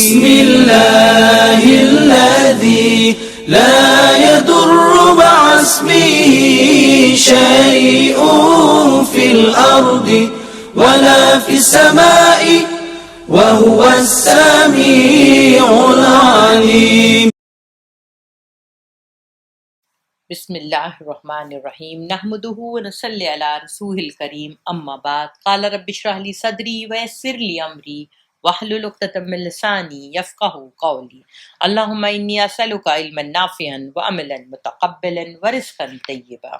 بسم الله الذي لا يضر مع اسمه شيء في الأرض ولا في السماء وهو السميع العليم. بسم اللہ الرحمن الرحیم نحمده ونصلی علی رسول الکریم اما بعد قال رب اشرح لي صدری ویسر لي امری واحلل عقدۃ من لسانی یفقهوا قولی اللهم انی اسألک علما نافعا وعملا متقبلا ورزقا طیبا۔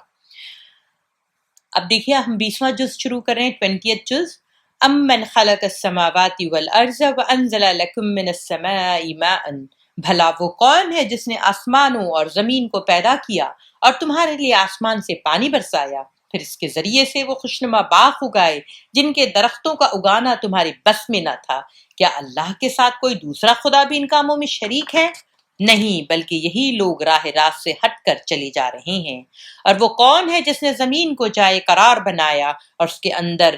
اب دیکھیے ہم 20واں جز شروع کر رہے ہیں، 20th جز۔ امن خلق السماوات والارض وانزل لکم من السماء ماء، بھلا وہ کون ہے جس نے آسمانوں اور زمین کو پیدا کیا اور تمہارے لیے آسمان سے پانی برسایا، پھر اس کے ذریعے سے وہ خوشنما باغ اگائے جن کے درختوں کا اگانا تمہارے بس میں نہ تھا۔ کیا اللہ کے ساتھ کوئی دوسرا خدا بھی ان کاموں میں شریک ہے؟ نہیں، بلکہ یہی لوگ راہ راست سے ہٹ کر چلے جا رہے ہیں۔ اور وہ کون ہے جس نے زمین کو جائے قرار بنایا اور اس کے اندر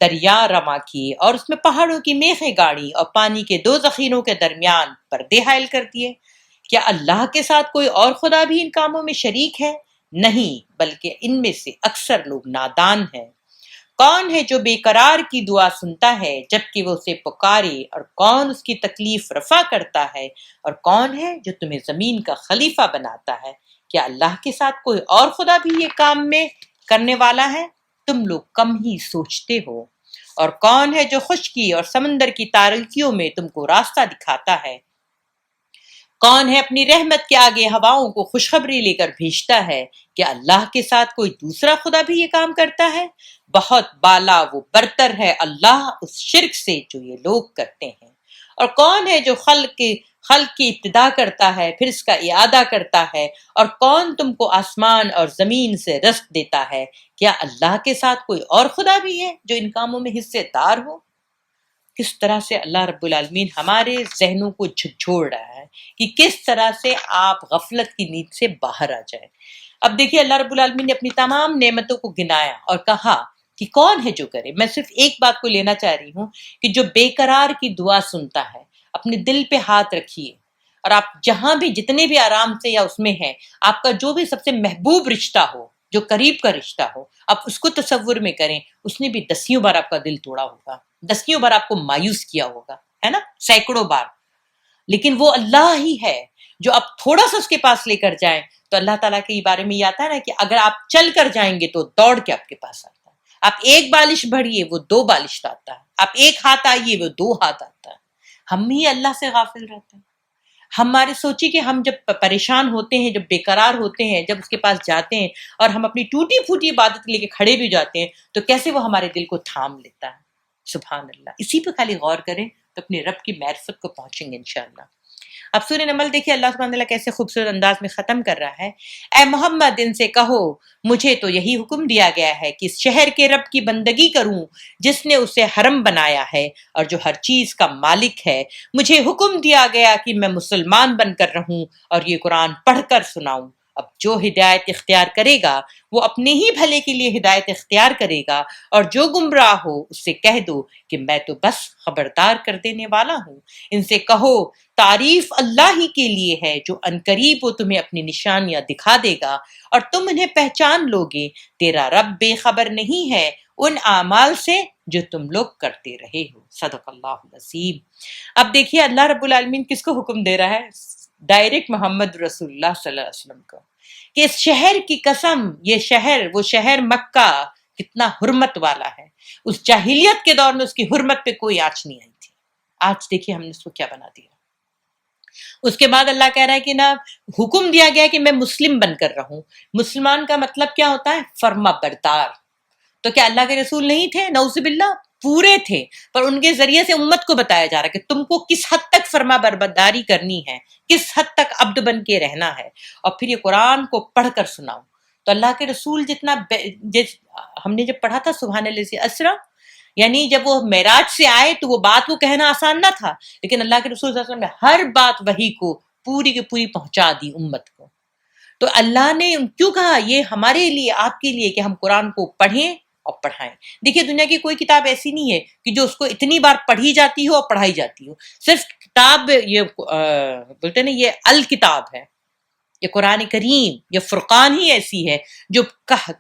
دریا رواں کیے اور اس میں پہاڑوں کی میخیں گاڑی اور پانی کے دو ذخیروں کے درمیان پردے حائل کر دیے؟ کیا اللہ کے ساتھ کوئی اور خدا بھی ان کاموں میں شریک ہے؟ نہیں، بلکہ ان میں سے اکثر لوگ نادان ہیں۔ کون ہے جو بے قرار کی دعا سنتا ہے جبکہ وہ اسے پکارے، اور کون اس کی تکلیف رفع کرتا ہے، اور کون ہے جو تمہیں زمین کا خلیفہ بناتا ہے؟ کیا اللہ کے ساتھ کوئی اور خدا بھی یہ کام میں کرنے والا ہے؟ تم لوگ کم ہی سوچتے ہو۔ اور کون ہے جو خشکی اور سمندر کی تاریکیوں میں تم کو راستہ دکھاتا ہے؟ کون ہے اپنی رحمت کے آگے ہواؤں کو خوشخبری لے کر بھیجتا ہے؟ کہ اللہ کے ساتھ کوئی دوسرا خدا بھی یہ کام کرتا ہے؟ بہت بالا وہ برتر ہے اللہ اس شرک سے جو یہ لوگ کرتے ہیں۔ اور کون ہے جو خلق کی ابتدا کرتا ہے پھر اس کا اعادہ کرتا ہے؟ اور کون تم کو آسمان اور زمین سے رزق دیتا ہے؟ کیا اللہ کے ساتھ کوئی اور خدا بھی ہے جو ان کاموں میں حصے دار ہو؟ کس طرح سے اللہ رب العالمین ہمارے ذہنوں کو جھنجھوڑ رہا ہے کہ کس طرح سے آپ غفلت کی نیند سے باہر آ جائیں۔ اب دیکھیے اللہ رب العالمین نے اپنی تمام نعمتوں کو گنایا اور کہا کہ کون ہے جو کرے۔ میں صرف ایک بات کو لینا چاہ رہی ہوں کہ جو بے قرار کی دعا سنتا ہے، اپنے دل پہ ہاتھ رکھیے، اور آپ جہاں بھی جتنے بھی آرام سے یا اس میں ہیں، آپ کا جو بھی سب سے محبوب رشتہ ہو، جو قریب کا رشتہ ہو، آپ اس کو تصور میں کریں، اس نے بھی دسیوں بار آپ کا دل توڑا ہوگا، دسیوں بار آپ کو مایوس کیا ہوگا، ہے نا، سینکڑوں بار، لیکن وہ اللہ ہی ہے جو آپ تھوڑا سا اس کے پاس لے کر جائیں تو اللہ تعالیٰ کے بارے میں یہ آتا ہے نا کہ اگر آپ چل کر جائیں گے تو دوڑ کے آپ کے پاس آتا ہے، آپ ایک بالش بڑھیے وہ دو بالش آتا ہے، آپ ایک ہاتھ آئیے وہ دو ہاتھ آتا ہے۔ ہم ہی اللہ سے غافل رہتے ہیں۔ ہمارے سوچی کہ ہم جب پریشان ہوتے ہیں، جب بے قرار ہوتے ہیں، جب اس کے پاس جاتے ہیں اور ہم اپنی ٹوٹی پھوٹی عبادت لے کے کھڑے بھی جاتے ہیں تو کیسے وہ ہمارے دل کو تھام لیتا ہے۔ سبحان اللہ، اسی پہ خالی غور کریں تو اپنے رب کی معرفت کو پہنچیں گے انشاءاللہ۔ اب سورہ نمل دیکھیے اللہ سبحانہ وتعالیٰ کیسے خوبصورت انداز میں ختم کر رہا ہے۔ اے محمد ان سے کہو مجھے تو یہی حکم دیا گیا ہے کہ اس شہر کے رب کی بندگی کروں جس نے اسے حرم بنایا ہے اور جو ہر چیز کا مالک ہے۔ مجھے حکم دیا گیا کہ میں مسلمان بن کر رہوں اور یہ قرآن پڑھ کر سناؤں۔ اب جو ہدایت اختیار کرے گا وہ اپنے ہی بھلے کے لیے ہدایت اختیار کرے گا، اور جو گمراہ ہو اس سے کہہ دو کہ میں تو بس خبردار کر دینے والا ہوں۔ ان سے کہو تعریف اللہ ہی کے لیے ہے جو عنقریب وہ تمہیں اپنی نشانیاں دکھا دے گا اور تم انہیں پہچان لو گے۔ تیرا رب بے خبر نہیں ہے ان اعمال سے جو تم لوگ کرتے رہے ہو۔ صدق اللہ العظیم۔ اب دیکھیے اللہ رب العالمین کس کو حکم دے رہا ہے؟ ڈائریکٹ محمد رسول اللہ صلی اللہ علیہ وسلم کو، کہ اس شہر کی قسم، یہ شہر، وہ شہر مکہ کتنا حرمت والا ہے۔ اس جاہلیت کے دور میں اس کی حرمت پہ کوئی آنچ نہیں آئی تھی، آج دیکھیے ہم نے اس کو کیا بنا دیا۔ اس کے بعد اللہ کہہ رہا ہے کہ نا حکم دیا گیا کہ میں مسلم بن کر رہوں۔ مسلمان کا مطلب کیا ہوتا ہے؟ فرما بردار۔ تو کیا اللہ کے رسول نہیں تھے؟ نعوذ باللہ، پورے تھے، پر ان کے ذریعے سے امت کو بتایا جا رہا ہے کہ تم کو کس حد تک فرما برداری کرنی ہے، کس حد تک عبد بن کے رہنا ہے، اور پھر یہ قرآن کو پڑھ کر سناؤ۔ تو اللہ کے رسول ہم نے جب پڑھا تھا سبحان الذی اسریٰ، یعنی جب وہ معراج سے آئے تو وہ بات کو کہنا آسان نہ تھا، لیکن اللہ کے رسول صلی اللہ علیہ وسلم نے ہر بات وحی کو پوری کی پوری پہنچا دی امت کو۔ تو اللہ نے کیوں کہا یہ ہمارے لیے، آپ کے لیے، کہ ہم قرآن کو پڑھیں اور پڑھائیں. دیکھیے دنیا کی کوئی کتاب ایسی نہیں ہے کہ جو اس کو اتنی بار پڑھی جاتی ہو اور پڑھائی جاتی ہو. صرف کتاب یہ بولتے نا یہ الکتاب ہے، یہ قرآن کریم، یہ فرقان ہی ایسی ہے جو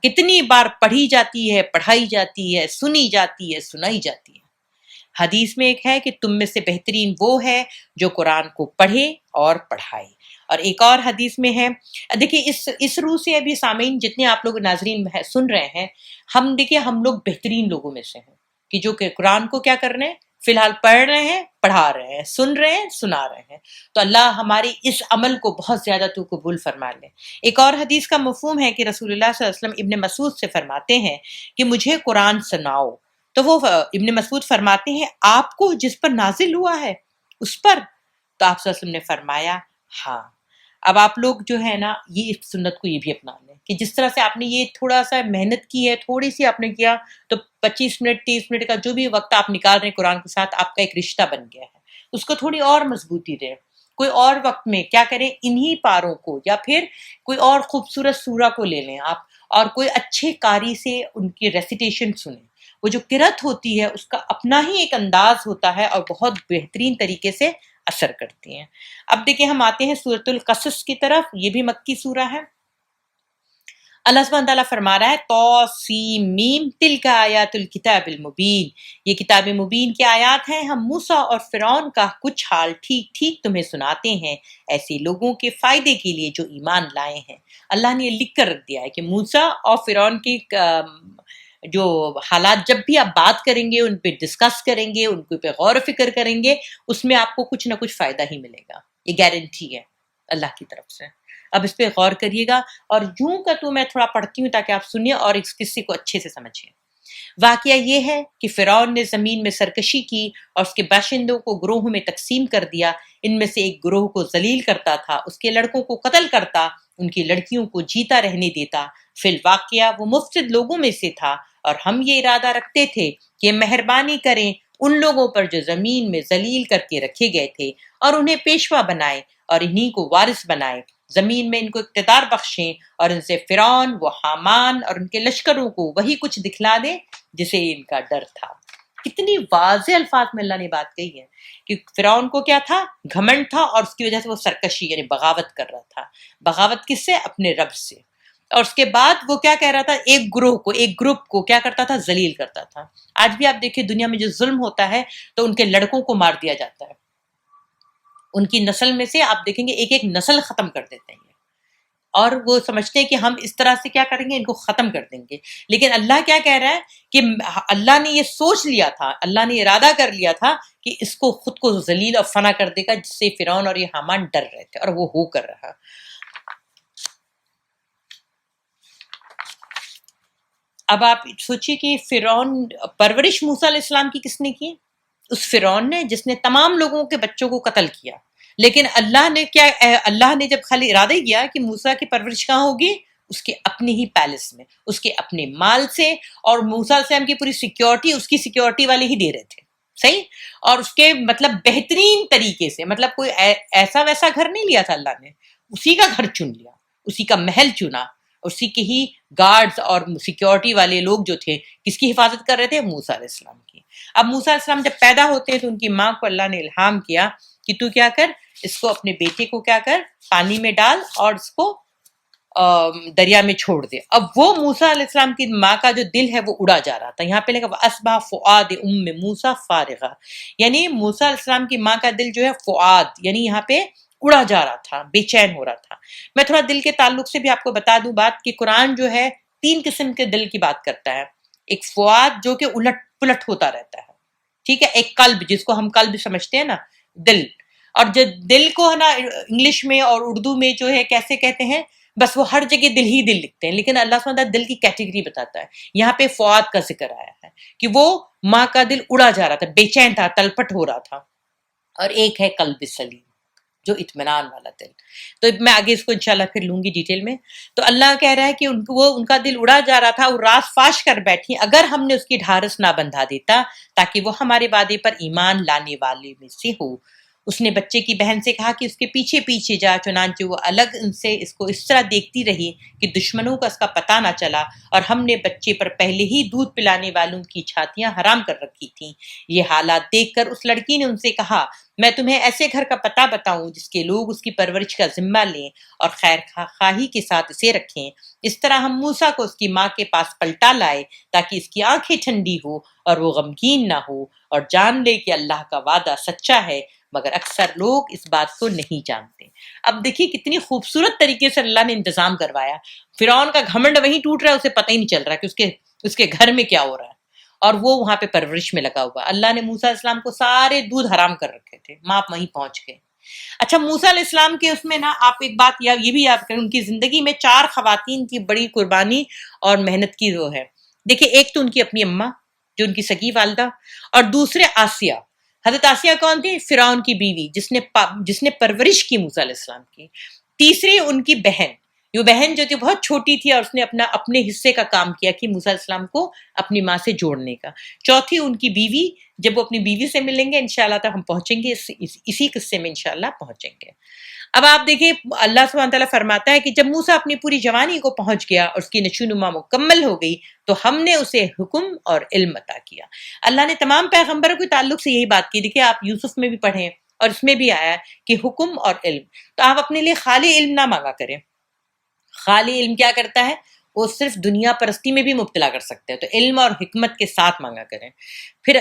کتنی بار پڑھی جاتی ہے، پڑھائی جاتی ہے، سنی جاتی ہے، سنائی جاتی ہے. حدیث میں ایک ہے کہ تم میں سے بہترین وہ ہے جو قرآن کو پڑھے اور پڑھائے. اور ایک اور حدیث میں ہے، دیکھیے اس روح سے ابھی سامعین جتنے آپ لوگ ناظرین سن رہے ہیں، دیکھیے ہم لوگ بہترین لوگوں میں سے ہیں کہ جو کہ قرآن کو کیا کر رہے ہیں، فی الحال پڑھ رہے ہیں، پڑھا رہے ہیں، سن رہے ہیں، سنا رہے ہیں. تو اللہ ہمارے اس عمل کو بہت زیادہ تو قبول فرما لے. ایک اور حدیث کا مفہوم ہے کہ رسول اللہ صلی اللہ علیہ وسلم ابن مسعود سے فرماتے ہیں کہ مجھے قرآن سناؤ. تو وہ ابن مسعود فرماتے ہیں آپ کو جس پر نازل ہوا ہے اس پر؟ تو آپ صلی اللہ علیہ وسلم نے فرمایا ہاں. اب آپ لوگ جو ہے نا یہ اس سنت کو یہ بھی اپنا لیں کہ جس طرح سے آپ نے یہ تھوڑا سا محنت کی ہے، تھوڑی سی آپ نے کیا، تو 25 منٹ 30 منٹ کا جو بھی وقت آپ نکال رہے ہیں قرآن کے ساتھ، آپ کا ایک رشتہ بن گیا ہے. اس کو تھوڑی اور مضبوطی دیں. کوئی اور وقت میں کیا کریں، انہی پاروں کو یا پھر کوئی اور خوبصورت سورہ کو لے لیں آپ، اور کوئی اچھے قاری سے ان کی ریسیٹیشن سنیں. وہ جو قرأت ہوتی ہے اس کا اپنا ہی ایک انداز ہوتا ہے اور بہت بہترین طریقے سے اثر کرتی ہیں. اب دیکھیں ہم آتے ہیں سورۃ القصص کی طرف. یہ بھی مکی سورہ ہے. اللہ سبحانہ تعالیٰ فرما رہا ہے طاسیم تلک آیات الکتاب المبین، یہ کتاب مبین کی آیات ہیں. ہم موسیٰ اور فرعون کا کچھ حال ٹھیک ٹھیک تمہیں سناتے ہیں ایسے لوگوں کے فائدے کے لیے جو ایمان لائے ہیں. اللہ نے یہ لکھ کر رکھ دیا ہے کہ موسیٰ اور فرعون کی جو حالات جب بھی آپ بات کریں گے، ان پہ ڈسکس کریں گے، ان پہ غور و فکر کریں گے، اس میں آپ کو کچھ نہ کچھ فائدہ ہی ملے گا. یہ گارنٹی ہے اللہ کی طرف سے. اب اس پہ غور کریے گا. اور یوں کا تو میں تھوڑا پڑھتی ہوں تاکہ آپ سنیے اور اس قصے کو اچھے سے سمجھیں. واقعہ یہ ہے کہ فرعون نے زمین میں سرکشی کی اور اس کے باشندوں کو گروہوں میں تقسیم کر دیا. ان میں سے ایک گروہ کو ذلیل کرتا تھا، اس کے لڑکوں کو قتل کرتا، ان کی لڑکیوں کو جیتا رہنے دیتا. فی الواقعہ وہ مفسد لوگوں میں سے تھا، اور ہم یہ ارادہ رکھتے تھے کہ مہربانی کریں ان لوگوں پر جو زمین میں ذلیل کر کے رکھے گئے تھے، اور انہیں پیشوا بنائے اور انہی کو وارث بنائے. زمین میں ان کو اقتدار بخشیں اور ان سے فرعون و حامان اور ان کے لشکروں کو وہی کچھ دکھلا دیں جسے ان کا ڈر تھا. کتنی واضح الفاظ میں اللہ نے بات کہی ہے کہ فرعون کو کیا تھا، گھمنڈ تھا، اور اس کی وجہ سے وہ سرکشی یعنی بغاوت کر رہا تھا. بغاوت کس سے؟ اپنے رب سے. اور اس کے بعد وہ کیا کہہ رہا تھا، ایک گروہ کو، ایک گروپ کو کیا کرتا تھا، ذلیل کرتا تھا. آج بھی آپ دیکھیں دنیا میں جو ظلم ہوتا ہے تو ان کے لڑکوں کو مار دیا جاتا ہے. ان کی نسل میں سے آپ دیکھیں گے ایک ایک نسل ختم کر دیتے ہیں، اور وہ سمجھتے ہیں کہ ہم اس طرح سے کیا کریں گے، ان کو ختم کر دیں گے. لیکن اللہ کیا کہہ رہا ہے کہ اللہ نے یہ سوچ لیا تھا، اللہ نے ارادہ کر لیا تھا کہ اس کو خود کو ذلیل اور فنا کر دے گا، جس سے فرعون اور یہ حامان ڈر رہے تھے، اور وہ ہو کر رہا. اب آپ سوچئے کہ فرعون، پرورش موسیٰ علیہ السلام کی کس نے کی؟ اس فرعون نے جس نے تمام لوگوں کے بچوں کو قتل کیا. لیکن اللہ نے جب خالی ارادہ کیا کہ موسیٰ کی پرورش کہاں ہوگی، اس کے اپنے ہی پیلس میں، اس کے اپنے مال سے، اور موسیٰ علیہ السلام کی پوری سیکیورٹی اس کی سیکیورٹی والے ہی دے رہے تھے. صحیح. اور اس کے مطلب بہترین طریقے سے، مطلب کوئی ایسا ویسا گھر نہیں لیا تھا اللہ نے، اسی کا گھر چن لیا، اسی کا محل چنا، اسی کے ہی گارڈز اور سیکیورٹی والے لوگ جو تھے کس کی حفاظت کر رہے تھے، موسیٰ علیہ السلام کی. اب موسیٰ علیہ السلام جب پیدا ہوتے ہیں تو ان کی ماں کو اللہ نے الہام کیا کہ تو کیا کر، اس کو اپنے بیٹے کو کیا کر، پانی میں ڈال اور اس کو دریا میں چھوڑ دے. اب وہ موسیٰ علیہ السلام کی ماں کا جو دل ہے وہ اڑا جا رہا تھا. یہاں پہ لکھا وَأَصْبَحَ فُؤَادُ أُمِّ مُوسَىٰ فَارِغًا، یعنی موسیٰ علیہ السلام کی ماں کا دل جو ہے فؤاد یعنی یہاں پہ اڑا جا رہا تھا، بے چین ہو رہا تھا. میں تھوڑا دل کے تعلق سے بھی آپ کو بتا دوں بات کہ قرآن جو ہے 3 قسم کے دل کی بات کرتا ہے. ایک فؤاد جو کہ الٹ پلٹ ہوتا رہتا ہے، ٹھیک ہے. ایک قلب جس کو ہم قلب سمجھتے ہیں نا، دل. اور جو دل کو ہے نا انگلش میں اور اردو میں جو ہے کیسے کہتے ہیں، بس وہ ہر جگہ دل ہی دل لکھتے ہیں، لیکن اللہ سبحانہ تعالیٰ دل کی کیٹیگری بتاتا ہے. یہاں پہ فؤاد کا ذکر آیا ہے کہ وہ ماں کا دل اڑا جا رہا تھا، بے چین تھا، تلپٹ ہو رہا تھا. اور ایک ہے قلب سلیم جو اطمینان والا دل. تو میں آگے اس کو انشاءاللہ پھر لوں گی ڈیٹیل میں. تو اللہ کہہ رہا ہے کہ ان کا دل اڑا جا رہا تھا، وہ راز فاش کر بیٹھی اگر ہم نے اس کی ڈھارس نہ بندھا دیتا تاکہ وہ ہمارے وعدے پر ایمان لانے والے میں سے ہو. اس نے بچے کی بہن سے کہا کہ اس کے پیچھے پیچھے جا، چنانچہ وہ الگ ان سے اس کو اس طرح دیکھتی رہی کہ دشمنوں کا اس کا پتہ نہ چلا، اور ہم نے بچے پر پہلے ہی دودھ پلانے والوں کی چھاتیاں حرام کر رکھی تھیں۔ یہ حالات دیکھ کر اس لڑکی نے ان سے کہا، میں تمہیں ایسے گھر کا پتہ بتاؤں جس کے لوگ اس کی پرورش کا ذمہ لیں اور خیر خواہی کے ساتھ اسے رکھیں۔ اس طرح ہم موسیٰ کو اس کی ماں کے پاس پلٹا لائے تاکہ اس کی آنکھیں ٹھنڈی ہو اور وہ غمگین نہ ہو اور جان لے کہ اللہ کا وعدہ سچا ہے، مگر اکثر لوگ اس بات کو نہیں جانتے۔ اب دیکھیے کتنی خوبصورت طریقے سے اللہ نے انتظام کروایا۔ فرعون کا گھمنڈ وہیں ٹوٹ رہا ہے، اسے پتہ ہی نہیں چل رہا کہ اس کے گھر میں کیا ہو رہا ہے، اور وہ وہاں پہ پرورش میں لگا ہوا۔ اللہ نے موسیٰ علیہ السلام کو سارے دودھ حرام کر رکھے تھے، ماں وہیں پہنچ گئے۔ اچھا، موسیٰ علیہ السلام کے اس میں نا آپ ایک بات یہ بھی یاد کریں، ان کی زندگی میں 4 خواتین کی بڑی قربانی اور محنت کی وہ ہے۔ دیکھیں، ایک تو ان کی اپنی اماں جو ان کی سگی والدہ، اور دوسرے آسیہ۔ حضرت آسیہ کون تھی؟ فرعون کی بیوی، جس نے پرورش کی موسیٰ علیہ السلام کی۔ تیسری ان کی بہن، یہ بہن جو تھی بہت چھوٹی تھی اور اس نے اپنے حصے کا کام کیا کہ موسیٰ علیہ السلام کو اپنی ماں سے جوڑنے کا۔ چوتھی ان کی بیوی، جب وہ اپنی بیوی سے ملیں گے انشاءاللہ تو ہم پہنچیں گے اسی قصے میں انشاءاللہ پہنچیں گے۔ اب آپ دیکھیں اللہ سبحانہ تعالیٰ فرماتا ہے کہ جب موسیٰ اپنی پوری جوانی کو پہنچ گیا اور اس کی نشوونما مکمل ہو گئی تو ہم نے اسے حکم اور علم عطا کیا۔ اللہ نے تمام پیغمبروں کے تعلق سے یہی بات کی۔ دیکھیں آپ یوسف میں بھی پڑھیں اور اس میں بھی آیا ہے کہ حکم اور علم، تو آپ اپنے لیے خالی علم نہ مانگا کریں۔ خالی علم کیا کرتا ہے؟ وہ صرف دنیا پرستی میں بھی مبتلا کر سکتے ہیں، تو علم اور حکمت کے ساتھ مانگا کریں۔ پھر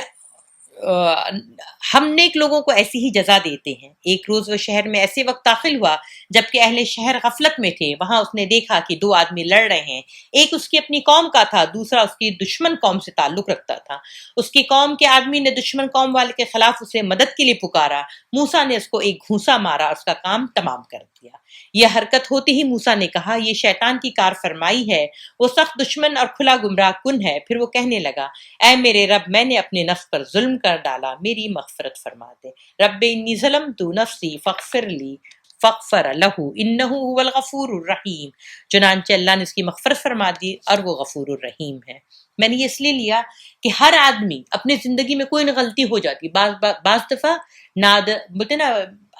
ہم نیک لوگوں کو ایسی ہی جزا دیتے ہیں۔ ایک روز وہ شہر میں ایسے وقت داخل ہوا جبکہ اہل شہر غفلت میں تھے۔ وہاں اس نے دیکھا کہ 2 آدمی لڑ رہے ہیں، ایک اس کی اپنی قوم کا تھا، دوسرا اس کی دشمن قوم سے تعلق رکھتا تھا۔ اس کی قوم کے آدمی نے دشمن قوم والے کے خلاف اسے مدد کے لیے پکارا۔ موسیٰ نے اس کو ایک گھونسا مارا اور اس کا کام تمام کر دیا۔ یہ حرکت ہوتے ہی موسیٰ نے کہا، یہ شیطان کی کار فرمائی ہے، وہ سخت دشمن اور کھلا گمراہ کن ہے۔ پھر وہ کہنے لگا، اے میرے رب، میں نے اپنے نفس پر ظلم کر ڈالا، میری مغفرت فرما دے۔ رب انی ظلمت نفسی فاغفر لی فاغفر لہ انہ هو الغفور الرحیم۔ چنانچہ اللہ نے اس کی مغفرت فرما دی اور وہ غفور الرحیم ہے۔ میں نے یہ اس لیے لیا کہ ہر آدمی اپنے زندگی میں کوئی نہ غلطی ہو جاتی، بعض دفعہ بولتے نا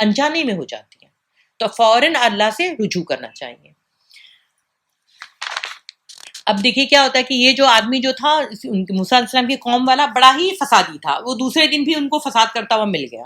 انجانے میں ہو جاتی ہے، تو فوراً اللہ سے رجوع کرنا چاہیے۔ اب دیکھیے کیا ہوتا ہے کہ یہ جو آدمی جو تھا موسیٰ علیہ السلام کی قوم والا بڑا ہی فسادی تھا، وہ دوسرے دن بھی ان کو فساد کرتا ہوا مل گیا۔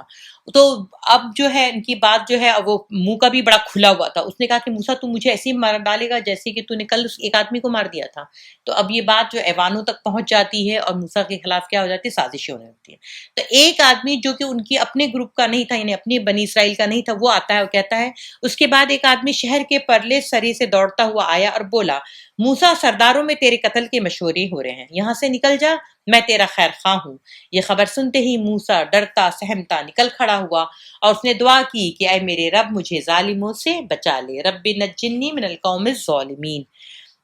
تو اب جو ہے ان کی بات جو ہے وہ منہ کا بھی بڑا کھلا ہوا تھا۔ اس نے کہا کہ موسیٰ تو مجھے ایسے ہی مار ڈالے گا جیسے کہ تو نے کل ایک آدمی کو مار دیا تھا۔ تو اب یہ بات جو ایوانوں تک پہنچ جاتی ہے اور موسیٰ کے خلاف کیا ہو جاتی ہے، سازشیں ہونے لگتی ہیں۔ تو ایک آدمی جو کہ ان کی اپنے گروپ کا نہیں تھا، یعنی اپنے بنی اسرائیل کا نہیں تھا، وہ آتا ہے اور کہتا ہے، اس کے بعد ایک آدمی شہر کے پرلے سرے سے دوڑتا ہوا آیا اور بولا، موسیٰ سرداروں میں تیرے قتل کے مشورے ہو رہے ہیں، یہاں سے نکل جا، میں تیرا خیر خواہ ہوں۔ یہ خبر سنتے ہی موسیٰ ڈرتا سہمتا نکل کھڑا ہوا اور اس نے دعا کی کہ اے میرے رب، مجھے ظالموں سے بچا لے، رب نجنی من القوم الظالمین۔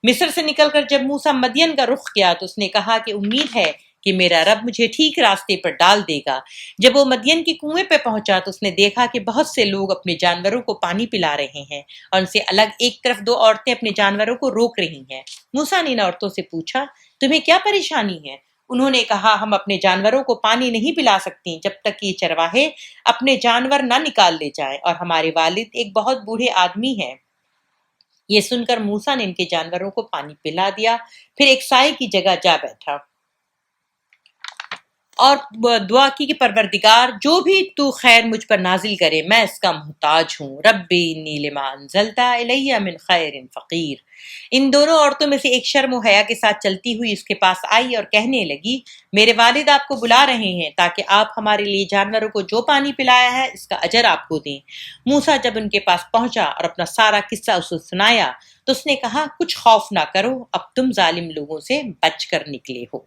مصر سے نکل کر جب موسیٰ مدین کا رخ کیا تو اس نے کہا کہ امید ہے کہ میرا رب مجھے ٹھیک راستے پر ڈال دے گا۔ جب وہ مدین کی کنویں پہ پہنچا تو اس نے دیکھا کہ بہت سے لوگ اپنے جانوروں کو پانی پلا رہے ہیں اور ان سے الگ ایک طرف 2 عورتیں اپنے جانوروں کو روک رہی ہیں۔ موسیٰ نے ان عورتوں سے پوچھا، تمہیں کیا پریشانی ہے؟ انہوں نے کہا، ہم اپنے جانوروں کو پانی نہیں پلا سکتی جب تک یہ چرواہے اپنے جانور نہ نکال لے جائیں، اور ہمارے والد ایک بہت بوڑھے آدمی ہیں۔ یہ سن کر موسیٰ نے ان کے جانوروں کو پانی پلا دیا، پھر ایک سائے کی جگہ جا بیٹھا اور دعا کی کہ پروردگار جو بھی تو خیر مجھ پر نازل کرے میں اس کا محتاج ہوں، ربی انی لما انزلت الی من خیر فقیر۔ ان دونوں عورتوں میں سے ایک شرم و حیا کے ساتھ چلتی ہوئی اس کے پاس آئی اور کہنے لگی، میرے والد آپ کو بلا رہے ہیں تاکہ آپ ہمارے لیے جانوروں کو جو پانی پلایا ہے اس کا اجر آپ کو دیں۔ موسیٰ جب ان کے پاس پہنچا اور اپنا سارا قصہ اسے سنایا تو اس نے کہا، کچھ خوف نہ کرو، اب تم ظالم لوگوں سے بچ کر نکلے ہو۔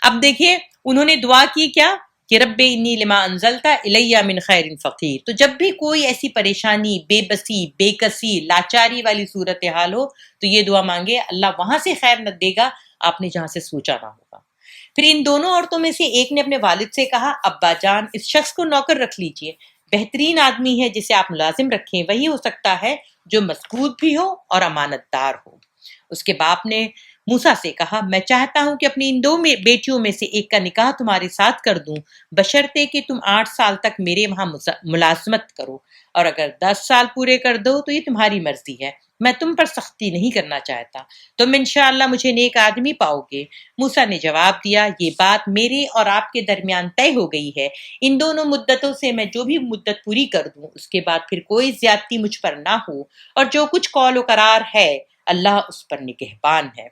اب دیکھیے انہوں نے دعا کی کیا کہ رب انی لما انزلت الی من خیر فقیر۔ تو جب بھی کوئی ایسی پریشانی، بے بسی، بے کسی، لاچاری والی صورتحال ہو تو یہ دعا مانگے، اللہ وہاں سے خیر نہ دے گا آپ نے جہاں سے سوچا نہ ہوگا۔ پھر ان دونوں عورتوں میں سے ایک نے اپنے والد سے کہا، ابا جان اس شخص کو نوکر رکھ لیجئے، بہترین آدمی ہے جسے آپ ملازم رکھیں، وہی ہو سکتا ہے جو مضبوط بھی ہو اور امانت دار ہو۔ اس کے باپ نے موسیٰ سے کہا میں چاہتا ہوں کہ اپنی ان 2 بیٹیوں میں سے ایک کا نکاح تمہارے ساتھ کر دوں بشرطے کہ تم 8 سال تک میرے وہاں ملازمت کرو، اور اگر 10 سال پورے کر دو تو یہ تمہاری مرضی ہے، میں تم پر سختی نہیں کرنا چاہتا، تم انشاءاللہ مجھے نیک آدمی پاؤ گے۔ موسیٰ نے جواب دیا یہ بات میرے اور آپ کے درمیان طے ہو گئی ہے، ان دونوں مدتوں سے میں جو بھی مدت پوری کر دوں اس کے بعد پھر کوئی زیادتی مجھ پر نہ ہو، اور جو کچھ قول و قرار ہے اللہ اس پر نگہبان ہے۔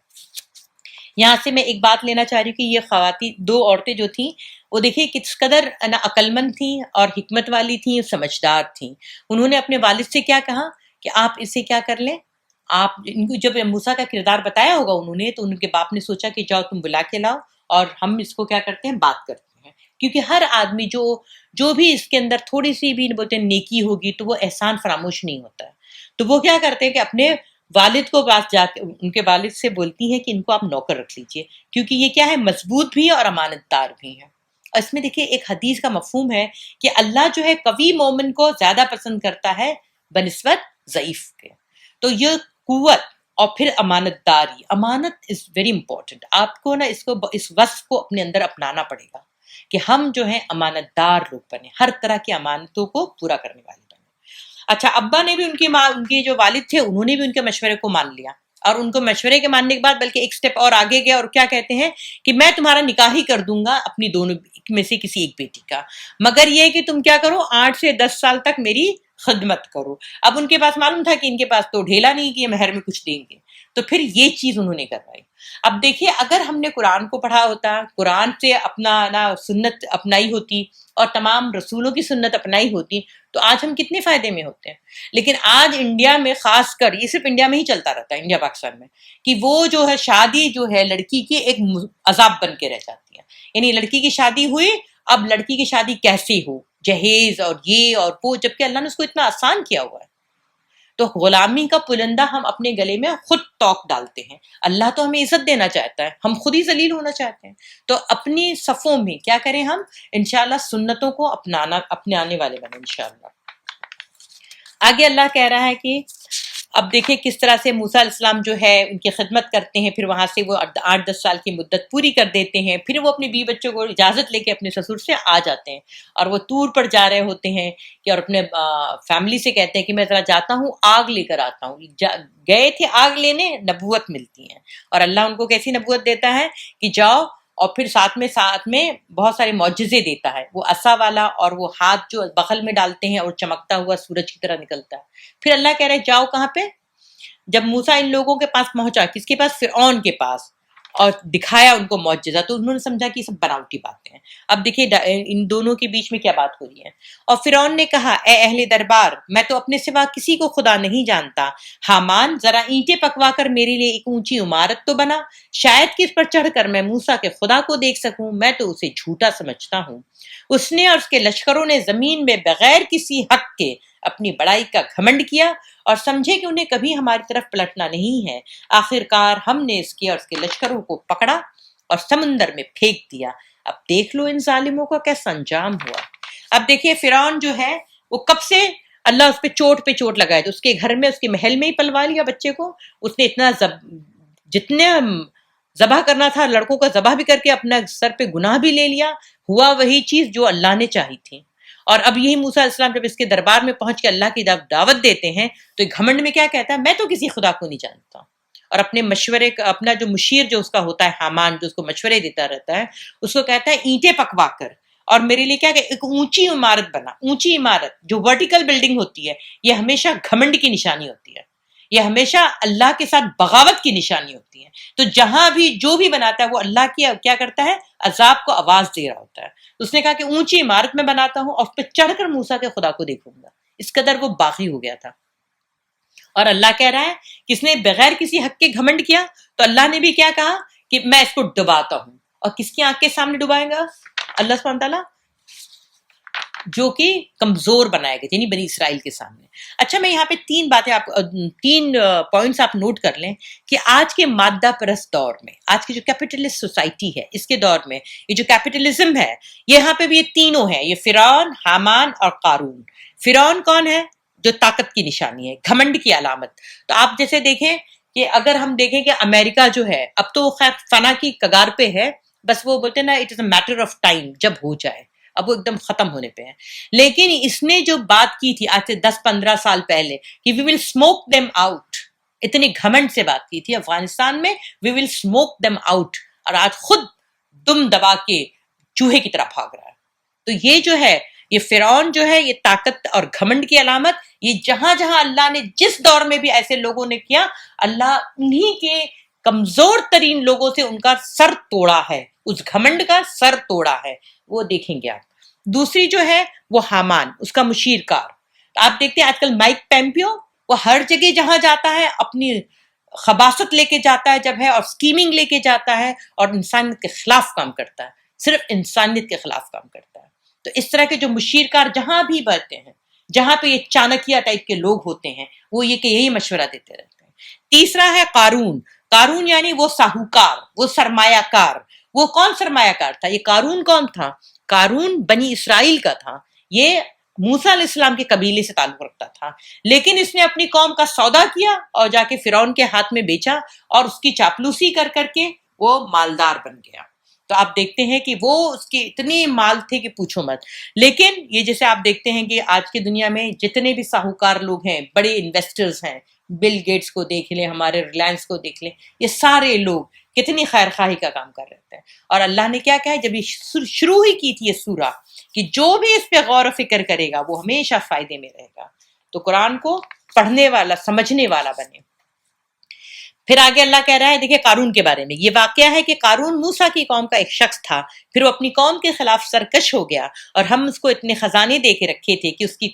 یہاں سے میں ایک بات لینا چاہ رہی ہوں کہ یہ خواتین 2 عورتیں جو تھیں وہ دیکھیں کس قدر عقل مند تھیں اور حکمت والی تھیں، سمجھدار تھیں۔ انہوں نے اپنے والد سے کیا کہا کہ آپ اسے کیا کر لیں، آپ ان کو جب موسیٰ کا کردار بتایا ہوگا انہوں نے تو ان کے باپ نے سوچا کہ جاؤ تم بلا کے لاؤ اور ہم اس کو کیا کرتے ہیں، بات کرتے ہیں، کیونکہ ہر آدمی جو بھی اس کے اندر تھوڑی سی بھی بولتے ہیں نیکی ہوگی تو وہ احسان فراموش نہیں ہوتا ہے، تو وہ کیا کرتے ہیں کہ اپنے والد کو پاس جا کے ان کے والد سے بولتی ہیں کہ ان کو آپ نوکر رکھ لیجئے، کیونکہ یہ کیا ہے، مضبوط بھی ہے اور امانت دار بھی ہے۔ اور اس میں دیکھیے ایک حدیث کا مفہوم ہے کہ اللہ جو ہے قوی مومن کو زیادہ پسند کرتا ہے بنسبت ضعیف کے، تو یہ قوت اور پھر امانت داری، امانت از ویری امپورٹنٹ، آپ کو نا اس وصف کو اپنے اندر اپنانا پڑے گا کہ ہم جو ہیں امانت دار لوگ بنے، ہر طرح کی امانتوں کو پورا کرنے والے بنے۔ اچھا ابا نے بھی ان کے جو والد تھے انہوں نے بھی ان کے مشورے کو مان لیا، اور ان کو مشورے کے ماننے کے بعد بلکہ ایک سٹیپ اور آگے گیا اور کیا کہتے ہیں کہ میں تمہارا نکاح ہی کر دوں گا اپنی دونوں میں سے کسی ایک بیٹی کا، مگر یہ کہ تم کیا کرو 8 سے 10 سال تک میری خدمت کرو۔ اب ان کے پاس معلوم تھا کہ ان کے پاس تو ڈھیلا نہیں کہ یہ مہر میں کچھ دیں گے، تو پھر یہ چیز انہوں نے کروائی۔ اب دیکھیے اگر ہم نے قرآن کو پڑھا ہوتا، قرآن سے اپنا سنت اپنائی ہوتی اور تمام رسولوں کی سنت اپنائی ہوتی تو آج ہم کتنے فائدے میں ہوتے ہیں۔ لیکن آج انڈیا میں خاص کر، یہ صرف انڈیا میں ہی چلتا رہتا ہے، انڈیا پاکستان میں، کہ وہ جو ہے شادی جو ہے لڑکی کی ایک عذاب بن کے رہ جاتی ہے، یعنی لڑکی کی شادی ہوئی، اب لڑکی کی شادی کیسے ہو، جہیز اور یہ اور وہ، جبکہ اللہ نے اس کو اتنا آسان کیا ہوا ہے۔ تو غلامی کا پلندہ ہم اپنے گلے میں خود توق ڈالتے ہیں، اللہ تو ہمیں عزت دینا چاہتا ہے، ہم خود ہی ذلیل ہونا چاہتے ہیں۔ تو اپنی صفوں میں کیا کریں، ہم انشاءاللہ سنتوں کو اپنانے والے بنیں انشاءاللہ۔ آگے اللہ کہہ رہا ہے کہ اب دیکھیں کس طرح سے موسیٰ علیہ السلام جو ہے ان کی خدمت کرتے ہیں، پھر وہاں سے وہ 8-10 سال کی مدت پوری کر دیتے ہیں، پھر وہ اپنے بیوی بچوں کو اجازت لے کے اپنے سسر سے آ جاتے ہیں، اور وہ طور پر جا رہے ہوتے ہیں کہ اور اپنے فیملی سے کہتے ہیں کہ میں ذرا جاتا ہوں آگ لے کر آتا ہوں، گئے تھے آگ لینے، نبوت ملتی ہے، اور اللہ ان کو کیسی نبوت دیتا ہے کہ جاؤ، اور پھر ساتھ میں بہت سارے معجزے دیتا ہے، وہ عصا والا اور وہ ہاتھ جو بغل میں ڈالتے ہیں اور چمکتا ہوا سورج کی طرح نکلتا ہے۔ پھر اللہ کہہ رہے جاؤ کہاں پہ، جب موسیٰ ان لوگوں کے پاس پہنچا، کس کے پاس، فرعون کے پاس، اور دکھایا ان کو معجزہ، تو انہوں نے سمجھا کہ یہ سب بناوٹی باتیں ہیں۔ اب دیکھیے ان دونوں کے بیچ میں کیا بات ہو رہی ہے۔ اور فرعون نے کہا اے اہل دربار، میں تو اپنے سوا کسی کو خدا نہیں جانتا، حامان ذرا اینٹیں پکوا کر میرے لیے ایک اونچی عمارت تو بنا، شاید کہ اس پر چڑھ کر میں موسیٰ کے خدا کو دیکھ سکوں، میں تو اسے جھوٹا سمجھتا ہوں۔ اس نے اور اس کے لشکروں نے زمین میں بغیر کسی حق کے اپنی بڑائی کا گھمنڈ کیا اور سمجھے کہ انہیں کبھی ہماری طرف پلٹنا نہیں ہے۔ آخر کار ہم نے اس کے اور اس کے لشکروں کو پکڑا اور سمندر میں پھینک دیا۔ اب دیکھ لو ان ظالموں کا کیسا انجام ہوا۔ اب دیکھیے فرعون جو ہے وہ کب سے اللہ اس پہ چوٹ لگائے، تو اس کے گھر میں، اس کے محل میں ہی پلوا لیا بچے کو، اس نے اتنا جتنے ذبح کرنا تھا لڑکوں کا ذبح بھی کر کے اپنا سر پہ گناہ بھی لے لیا، ہوا وہی چیز جو اللہ نے چاہی تھی۔ اور اب یہی موسیٰ علیہ السلام جب اس کے دربار میں پہنچ کے اللہ کی دعوت دیتے ہیں تو ایک گھمنڈ میں کیا کہتا ہے، میں تو کسی خدا کو نہیں جانتا، اور اپنے مشورے کا اپنا جو مشیر جو اس کا ہوتا ہے حامان، جو اس کو مشورے دیتا رہتا ہے، اس کو کہتا ہے اینٹیں پکوا کر اور میرے لیے کیا کہ ایک اونچی عمارت بنا۔ اونچی عمارت جو ورٹیکل بلڈنگ ہوتی ہے یہ ہمیشہ گھمنڈ کی نشانی ہوتی ہے، یہ ہمیشہ اللہ کے ساتھ بغاوت کی نشانی ہوتی ہے۔ تو جہاں بھی جو بھی بناتا ہے وہ اللہ کی کیا کرتا ہے، عذاب کو آواز دے رہا ہوتا ہے۔ اس نے کہا کہ اونچی عمارت میں بناتا ہوں اور اس پہ چڑھ کر موسیٰ کے خدا کو دیکھوں گا، اس قدر وہ باغی ہو گیا تھا۔ اور اللہ کہہ رہا ہے کہ اس نے بغیر کسی حق کے گھمنڈ کیا، تو اللہ نے بھی کیا کہا کہ میں اس کو ڈباتا ہوں، اور کس کی آنکھ کے سامنے ڈبائے گا، اللہ سبحانہ تعالیٰ جو کہ کمزور بنائے گئے، یعنی بنی اسرائیل کے سامنے۔ اچھا میں یہاں پہ 3 باتیں تین پوائنٹس آپ نوٹ کر لیں کہ آج کے مادہ پرست دور میں، آج کی جو کیپٹلسٹ سوسائٹی ہے اس کے دور میں، یہ جو کیپٹلزم ہے یہاں پہ بھی یہ تینوں ہیں، یہ فرعون، حامان اور قارون۔ فرعون کون ہے؟ جو طاقت کی نشانی ہے، گھمنڈ کی علامت۔ تو آپ جیسے دیکھیں کہ اگر ہم دیکھیں کہ امریکہ جو ہے اب تو خیر فنا کی کگار پہ ہے، بس وہ بولتے ہیں نا it is a matter of time, جب ہو جائے، اب وہ ایک دم ختم ہونے پہ ہے. لیکن اس نے جو بات کی تھی آج سے 10-15 سال پہلے کہ وی ول اسموک دیم آؤٹ، اتنی گھمنڈ سے بات کی تھی افغانستان میں، وی ول اسموک دیم آؤٹ، اور آج خود دم دبا کے چوہے کی طرح بھاگ رہا ہے. تو یہ جو ہے، یہ فرعون جو ہے، یہ طاقت اور گھمنڈ کی علامت، یہ جہاں جہاں اللہ نے جس دور میں بھی ایسے لوگوں نے کیا، اللہ انہی کے کمزور ترین لوگوں سے ان کا سر توڑا ہے، اس گھمنڈ کا سر توڑا ہے. وہ دیکھیں گے آپ. دوسری جو ہے وہ حامان، اس کا مشیر کار. آپ دیکھتے ہیں آج کل مائک پیمپیو، وہ ہر جگہ جہاں جاتا ہے اپنی خباثت لے کے جاتا ہے جب ہے، اور سکیمنگ لے کے جاتا ہے، اور انسانیت کے خلاف کام کرتا ہے، صرف انسانیت کے خلاف کام کرتا ہے. تو اس طرح کے جو مشیر کار جہاں بھی بڑھتے ہیں، جہاں پہ یہ چانکیہ ٹائپ کے لوگ ہوتے ہیں، وہ یہ کہ یہی مشورہ دیتے رہتے ہیں. تیسرا ہے قارون. قارون یعنی وہ ساہوکار، وہ سرمایہ کار. وہ کون سرمایہ کار تھا؟ یہ قارون کون تھا؟ قارون بنی اسرائیل کا تھا. یہ موسیٰ علیہ السلام کے قبیلے سے تعلق رکھتا تھا، لیکن اس نے اپنی قوم کا سودا کیا اور جا کے فرعون کے ہاتھ میں بیچا، اور اس کی چاپلوسی کر کر کے وہ مالدار بن گیا. تو آپ دیکھتے ہیں کہ وہ اس کے اتنے مال تھے کہ پوچھو مت. لیکن یہ جیسے آپ دیکھتے ہیں کہ آج کی دنیا میں جتنے بھی ساہوکار لوگ ہیں، بڑے انویسٹرز ہیں، بل گیٹس کو دیکھ لیں، ہمارے ریلائنس کو دیکھ لیں، یہ سارے لوگ کتنی خیر خواہی کا کام کر رہے ہیں. اور اللہ نے کیا کہا ہے جب یہ شروع ہی کی تھی یہ سورہ، کہ جو بھی اس پہ غور و فکر کرے گا وہ ہمیشہ فائدے میں رہے گا. تو قرآن کو پڑھنے والا، سمجھنے والا بنے. پھر آگے اللہ کہہ رہا ہے، دیکھیں قارون کے بارے میں یہ واقعہ ہے کہ قارون موسیٰ کی قوم کا ایک شخص تھا، پھر وہ اپنی قوم کے خلاف سرکش ہو گیا، اور ہم اس کو اتنے خزانے دے کے رکھے تھے کہ اس کی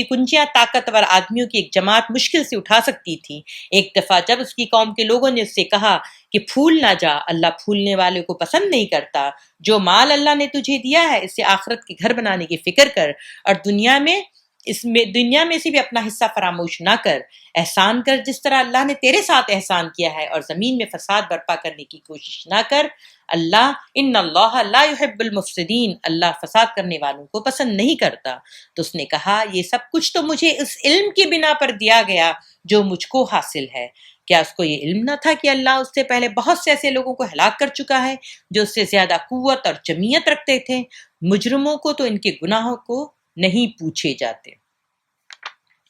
کنجیاں طاقتور آدمیوں کی ایک جماعت مشکل سے اٹھا سکتی تھی. ایک دفعہ جب اس کی قوم کے لوگوں نے اس سے کہا کہ پھول نہ جا، اللہ پھولنے والے کو پسند نہیں کرتا. جو مال اللہ نے تجھے دیا ہے اس سے آخرت کے گھر بنانے کی فکر کر، اور دنیا میں سے بھی اپنا حصہ فراموش نہ کر. احسان کر جس طرح اللہ نے تیرے ساتھ احسان کیا ہے، اور زمین میں فساد برپا کرنے کی کوشش نہ کر. اللہ ان اللہ لا يحب المفسدین، اللہ فساد کرنے والوں کو پسند نہیں کرتا. تو اس نے کہا یہ سب کچھ تو مجھے اس علم کی بنا پر دیا گیا جو مجھ کو حاصل ہے. کیا اس کو یہ علم نہ تھا کہ اللہ اس سے پہلے بہت سے ایسے لوگوں کو ہلاک کر چکا ہے جو اس سے زیادہ قوت اور جمعیت رکھتے تھے؟ مجرموں کو تو ان کے گناہوں کو نہیں پوچھے جاتے.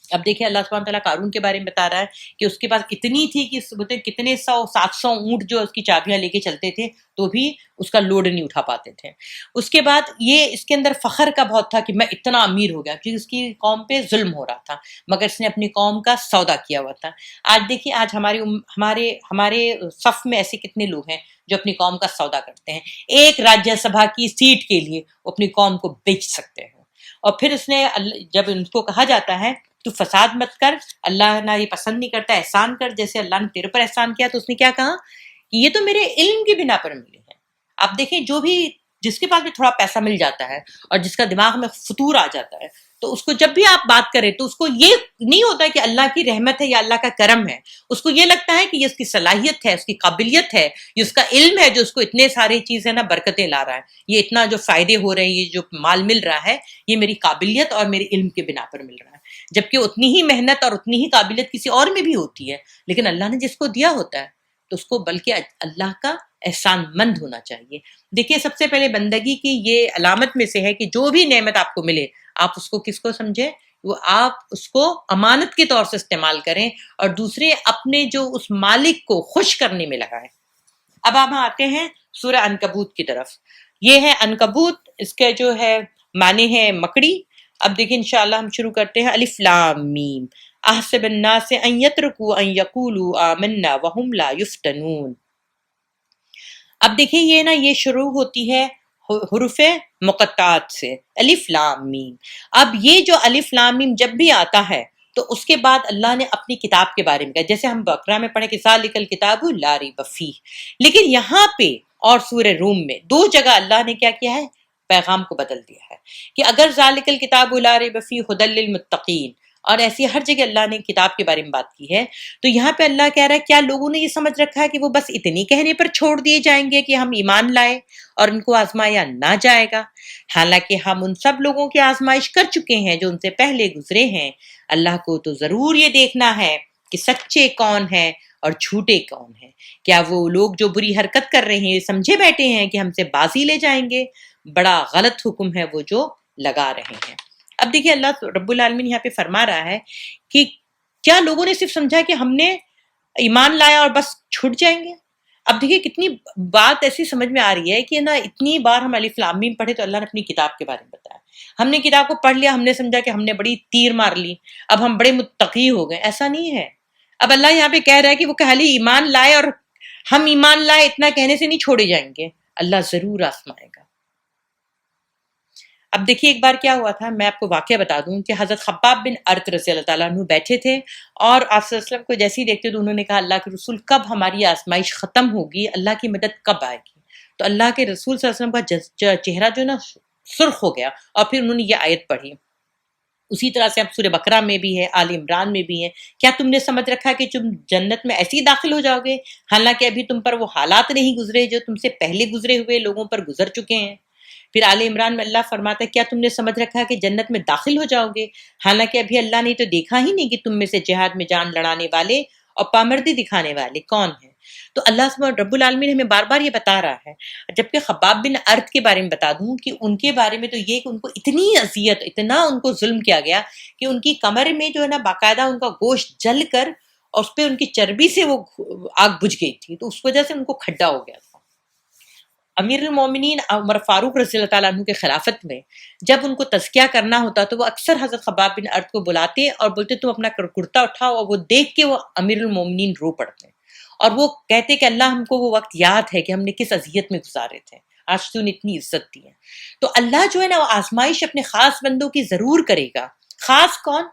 اب دیکھیں اللہ سبحانہ تعالیٰ قارون کے بارے میں بتا رہا ہے کہ اس کے پاس اتنی تھی کہ بولتے کتنے 100-700 اونٹ جو اس کی چابیاں لے کے چلتے تھے تو بھی اس کا لوڈ نہیں اٹھا پاتے تھے. اس کے بعد یہ اس کے اندر فخر کا بہت تھا کہ میں اتنا امیر ہو گیا، کیونکہ اس کی قوم پہ ظلم ہو رہا تھا، مگر اس نے اپنی قوم کا سودا کیا ہوا تھا. آج دیکھیے آج ہمارے صف میں ایسے کتنے لوگ ہیں جو اپنی قوم کا سودا کرتے ہیں. ایک راجیہ سبھا کی سیٹ کے لیے وہ اپنی قوم کو بیچ سکتے ہیں. اور پھر اس نے جب ان کو کہا جاتا ہے تو فساد مت کر، اللہ نہ یہ پسند نہیں کرتا، احسان کر جیسے اللہ نے تیرے پر احسان کیا، تو اس نے کیا کہا کہ یہ تو میرے علم کی بنا پر ملے ہیں. آپ دیکھیں جس کے پاس بھی تھوڑا پیسہ مل جاتا ہے اور جس کا دماغ میں فطور آ جاتا ہے، تو اس کو جب بھی آپ بات کریں تو اس کو یہ نہیں ہوتا کہ اللہ کی رحمت ہے یا اللہ کا کرم ہے. اس کو یہ لگتا ہے کہ یہ اس کی صلاحیت ہے، اس کی قابلیت ہے، یہ اس کا علم ہے جو اس کو اتنے سارے چیزیں نا برکتیں لا رہا ہے، یہ اتنا جو فائدے ہو رہے ہیں، یہ جو مال مل رہا ہے، یہ میری قابلیت اور میرے علم کے بنا پر مل رہا ہے. جبکہ اتنی ہی محنت اور اتنی ہی قابلیت کسی اور میں بھی ہوتی ہے، لیکن اللہ نے جس کو دیا ہوتا ہے تو اس کو بلکہ اللہ کا احسان مند ہونا چاہیے. دیکھیے سب سے پہلے بندگی کی یہ علامت میں سے ہے کہ جو بھی نعمت آپ کو ملے آپ اس کو کس کو سمجھیں، وہ آپ اس کو امانت کے طور سے استعمال کریں، اور دوسرے اپنے جو اس مالک کو خوش کرنے میں لگائیں. اب ہم آتے ہیں سورہ عنکبوت کی طرف. یہ ہے عنکبوت، اس کے جو ہے معنی ہے مکڑی. اب دیکھیں انشاءاللہ ہم شروع کرتے ہیں. الف لام میم احسب الناس ان یترکوا ان یقولوا آمنا وهم لا یفتنون. اب دیکھیں یہ شروع ہوتی ہے حروف مقطعات سے، الف لام میم. اب یہ جو الف لام میم جب بھی آتا ہے تو اس کے بعد اللہ نے اپنی کتاب کے بارے میں کہا، جیسے ہم بقرہ میں پڑھیں کہ ذالک الکتاب لا ریب فیہ. لیکن یہاں پہ اور سورہ روم میں دو جگہ اللہ نے کیا کیا ہے، پیغام کو بدل دیا ہے کہ اگر ذالک الکتاب لا ریب فیہ ھدی للمتقین، اور ایسی ہر جگہ اللہ نے کتاب کے بارے میں بات کی ہے. تو یہاں پہ اللہ کہہ رہا ہے کیا لوگوں نے یہ سمجھ رکھا ہے کہ وہ بس اتنی کہنے پر چھوڑ دیے جائیں گے کہ ہم ایمان لائے اور ان کو آزمایا نہ جائے گا؟ حالانکہ ہم ان سب لوگوں کی آزمائش کر چکے ہیں جو ان سے پہلے گزرے ہیں. اللہ کو تو ضرور یہ دیکھنا ہے کہ سچے کون ہیں اور جھوٹے کون ہیں. کیا وہ لوگ جو بری حرکت کر رہے ہیں سمجھے بیٹھے ہیں کہ ہم سے بازی لے جائیں گے؟ بڑا غلط حکم ہے وہ جو لگا رہے ہیں. اب دیکھیے اللہ رب العالمین یہاں پہ فرما رہا ہے کہ کیا لوگوں نے صرف سمجھا کہ ہم نے ایمان لایا اور بس چھوٹ جائیں گے؟ اب دیکھیے کتنی بات ایسی سمجھ میں آ رہی ہے کہ نا اتنی بار ہم الف لام میم پڑھے تو اللہ نے اپنی کتاب کے بارے میں بتایا. ہم نے کتاب کو پڑھ لیا، ہم نے سمجھا کہ ہم نے بڑی تیر مار لی، اب ہم بڑے متقی ہو گئے. ایسا نہیں ہے. اب اللہ یہاں پہ کہہ رہا ہے کہ وہ خالی ایمان لائے اور ہم ایمان لائے اتنا کہنے سے نہیں چھوڑے جائیں گے، اللہ ضرور آزمائے گا. اب دیکھیے ایک بار کیا ہوا تھا، میں آپ کو واقعہ بتا دوں کہ حضرت خباب بن ارت رضی اللہ تعالیٰ عنہ بیٹھے تھے اور آپ صلی اللہ علیہ وسلم کو جیسے ہی دیکھتے تو انہوں نے کہا اللہ کے رسول کب ہماری آزمائش ختم ہوگی، اللہ کی مدد کب آئے گی؟ تو اللہ کے رسول صلی اللہ علیہ وسلم کا چہرہ جو نا سرخ ہو گیا اور پھر انہوں نے یہ آیت پڑھی. اسی طرح سے اب سورہ بقرہ میں بھی ہے، آل عمران میں بھی ہے. کیا تم نے سمجھ رکھا کہ تم جنت میں ایسے ہی داخل ہو جاؤ گے حالانکہ ابھی تم پر وہ حالات نہیں گزرے جو تم سے پہلے گزرے ہوئے لوگوں پر گزر چکے ہیں؟ پھر آل عمران میں اللہ فرماتا ہے کیا تم نے سمجھ رکھا کہ جنت میں داخل ہو جاؤ گے حالانکہ ابھی اللہ نے تو دیکھا ہی نہیں کہ تم میں سے جہاد میں جان لڑانے والے اور پامردی دکھانے والے کون ہیں؟ تو اللہ سبحانہ رب العالمین ہمیں بار بار یہ بتا رہا ہے. جبکہ خباب بن ارت کے بارے میں بتا دوں کہ ان کے بارے میں تو یہ کہ ان کو اتنی اذیت، اتنا ان کو ظلم کیا گیا کہ ان کی کمر میں جو ہے نا باقاعدہ ان کا گوشت جل کر اور اس پہ ان کی چربی سے وہ آگ بجھ گئی تھی، تو اس وجہ سے ان کو کھڈا ہو گیا تھا. امیر المومنین عمر فاروق رضی اللہ تعالیٰ عنہ کے خلافت میں جب ان کو تزکیہ کرنا ہوتا تو وہ اکثر حضرت خباب بن ارت کو بلاتے اور بولتے تم اپنا کرتا اٹھاؤ، اور وہ دیکھ کے وہ امیر المومنین رو پڑتے اور وہ کہتے کہ اللہ ہم کو وہ وقت یاد ہے کہ ہم نے کس اذیت میں گزارے تھے، آج تو انہیں اتنی عزت دی ہے. تو اللہ جو ہے نا وہ آزمائش اپنے خاص بندوں کی ضرور کرے گا. خاص کون؟